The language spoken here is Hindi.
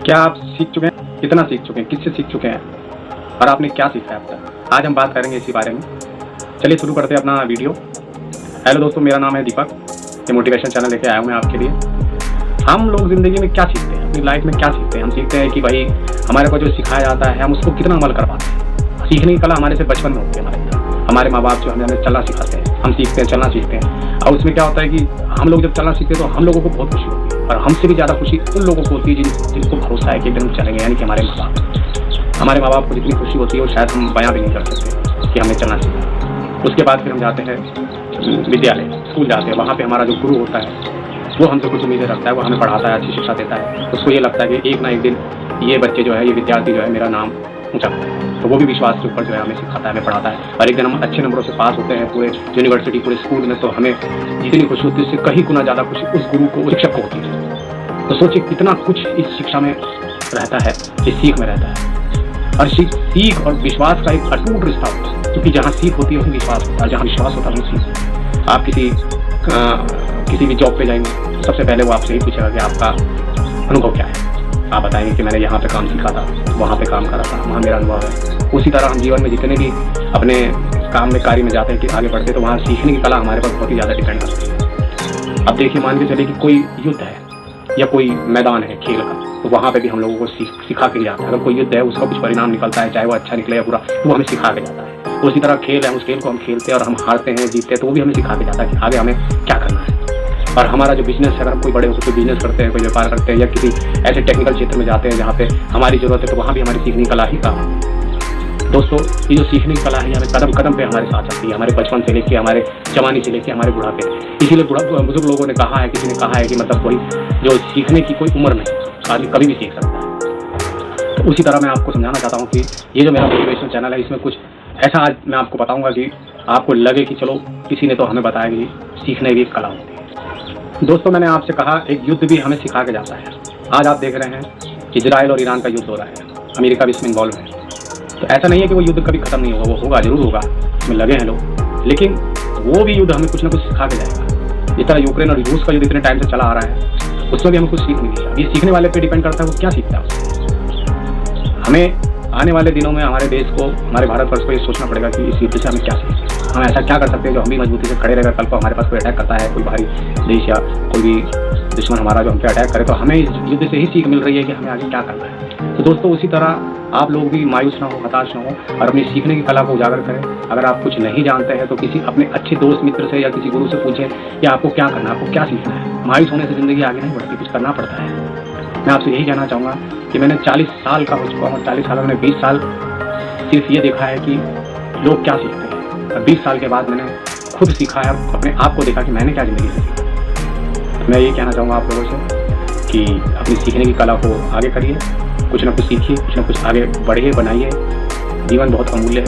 क्या आप सीख चुके हैं? कितना सीख चुके हैं? किससे सीख चुके हैं? और आपने क्या सीखा है अब तक? आज हम बात करेंगे इसी बारे में। चलिए शुरू करते हैं अपना वीडियो। हेलो दोस्तों, मेरा नाम है दीपक। ये मोटिवेशन चैनल लेके आया हूँ मैं आपके लिए। हम लोग ज़िंदगी में क्या सीखते हैं, अपनी लाइफ में क्या सीखते हैं? हम सीखते हैं कि भाई हमारे को जो सिखाया जाता है हम उसको कितना अमल कर पाते हैं। सीखने की कला हमारे से बचपन में होती है। हमारे माँ बाप जो हमें चलना सिखाते हैं, हम सीखते हैं, चलना सीखते हैं। और उसमें क्या होता है कि हम लोग जब चलना सीखते हैं तो हम लोगों को बहुत खुशी होती है, और हमसे भी ज़्यादा खुशी उन लोगों को होती है जिनको भरोसा है कि एक दिन हम चलेंगे, यानी कि हमारे माँ बाप को जितनी खुशी होती है वो शायद हम बयां भी नहीं कर सकते कि हमने चलना सीखा। उसके बाद फिर हम जाते हैं विद्यालय, स्कूल जाते हैं। वहाँ पे हमारा जो गुरु होता है वो हमसे कुछ उम्मीदें रखता है, वो हमें पढ़ाता है, अच्छी शिक्षा देता है। उसको ये लगता है कि एक ना एक दिन ये बच्चे जो है, ये विद्यार्थी जो है, मेरा नाम ऊँचा है। तो वो भी विश्वास के ऊपर जो है हमें सिखाता है, हमें पढ़ाता है। और एक दिन हम अच्छे नंबरों से पास होते हैं पूरे यूनिवर्सिटी, पूरे स्कूल में, तो हमें जितनी खुशी होती है उससे कहीं गुना ज़्यादा खुशी उस गुरु को, शिक्षक को होती है। तो सोचिए कितना कुछ इस शिक्षा में रहता है, इस सीख में रहता है। और सीख और विश्वास का एक अटूट रिश्ता होता है, क्योंकि जहाँ सीख होती है वहीं विश्वास होता है, जहाँ विश्वास होता है वहीं सीख। आप किसी भी जॉब पे जाएंगे, सबसे पहले वो आपसे ही पूछेगा कि आपका अनुभव क्या है। आप बताएंगे कि मैंने यहाँ पे काम सीखा था, वहाँ पे काम करा था, वहाँ मेरा अनुभव है। उसी तरह हम जीवन में जितने भी अपने काम में, कार्य में जाते हैं कि आगे बढ़ते हैं, तो वहाँ सीखने की कला हमारे पर बहुत ही ज़्यादा डिपेंड करती है। अब देखिए, मान के चलिए कि कोई युद्ध है या कोई मैदान है खेल का, तो वहाँ पे भी हम लोगों को सिखा के जाता है। अगर कोई युद्ध है, उसका कुछ परिणाम निकलता है, चाहे वो अच्छा निकले या बुरा, तो वो हमें सिखा के जाता है। उसी तरह खेल है, उस खेल को हम खेलते हैं और हम हारते हैं, जीतते हैं, तो वो भी हमें सिखा के जाता है कि आगे हमें क्या करना है। और हमारा जो बिजनेस है, अगर हम कोई बड़े होकर कोई बिजनेस करते हैं, कोई व्यापार करते हैं, या किसी ऐसे टेक्निकल क्षेत्र में जाते हैं जहाँ पे हमारी ज़रूरत है, तो वहाँ भी हमारी सीखने की कला ही काम है। दोस्तों, ये जो सीखने की कला है हमें कदम कदम पे हमारे साथ चलती है, हमारे बचपन से लेकर, हमारे जवानी से लेकर हमारे बुढ़ापे। इसीलिए बुजुर्ग लोगों ने कहा है, किसी ने कहा है कि मतलब कोई जो सीखने की कोई उम्र नहीं, आदमी कभी भी सीख सकता है। तो उसी तरह मैं आपको समझाना चाहता हूँ कि ये जो मेरा मोटिवेशन चैनल है, इसमें कुछ ऐसा आज मैं आपको बताऊँगा कि आपको लगे कि चलो किसी ने तो हमें बताया कि सीखने की एक कला होती है। दोस्तों, मैंने आपसे कहा एक युद्ध भी हमें सिखा के जाता है। आज आप देख रहे हैं इजराइल और ईरान का युद्ध हो रहा है, अमेरिका भी इसमें इन्वॉल्व है। तो ऐसा नहीं है कि वो युद्ध कभी खत्म नहीं होगा, वो होगा, जरूर होगा, इसमें लगे हैं लोग, लेकिन वो भी युद्ध हमें कुछ ना कुछ सिखा के जाएगा। इस तरह यूक्रेन और रूस का युद्ध इतने टाइम से चला आ रहा है, उसमें भी हमें कुछ सीख मिली है। ये सीखने वाले पे डिपेंड करता है वो क्या सीखता है। हमें आने वाले दिनों में हमारे देश को, हमारे भारतवर्ष को ये सोचना पड़ेगा कि इस युद्ध से हमें क्या सीखना है। हम ऐसा क्या कर सकते हैं जो हम भी मजबूती से खड़े रहकर, कल को हमारे पास कोई अटैक करता है, कोई बाहरी देश या कोई भी दुश्मन हमारा जो हम पे अटैक करे, तो हमें इस युद्ध से ही सीख मिल रही है कि हमें आगे क्या करना है। तो दोस्तों, उसी तरह आप लोग भी मायूस ना हो, हताश ना हो, और अपनी सीखने की कला को उजागर करें। अगर आप कुछ नहीं जानते हैं तो किसी अपने अच्छे दोस्त मित्र से या किसी गुरु से पूछें कि आपको क्या करना है, आपको क्या सीखना है। मायूस होने से ज़िंदगी आगे नहीं बढ़ती, कुछ करना पड़ता है। मैं आपसे यही कहना चाहूँगा कि मैंने 40 साल का हो चुका हूँ, 40 साल में 20 साल सिर्फ ये देखा है कि लोग क्या सीखते हैं, और 20 साल के बाद मैंने खुद सीखा है, अपने आप को देखा कि मैंने क्या ज़िंदगी से सीखा। मैं ये कहना चाहूँगा आप लोगों से कि अपनी सीखने की कला को आगे करिए, कुछ ना कुछ सीखिए, कुछ ना कुछ आगे बढ़िए, बनाइए। जीवन बहुत अमूल्य है।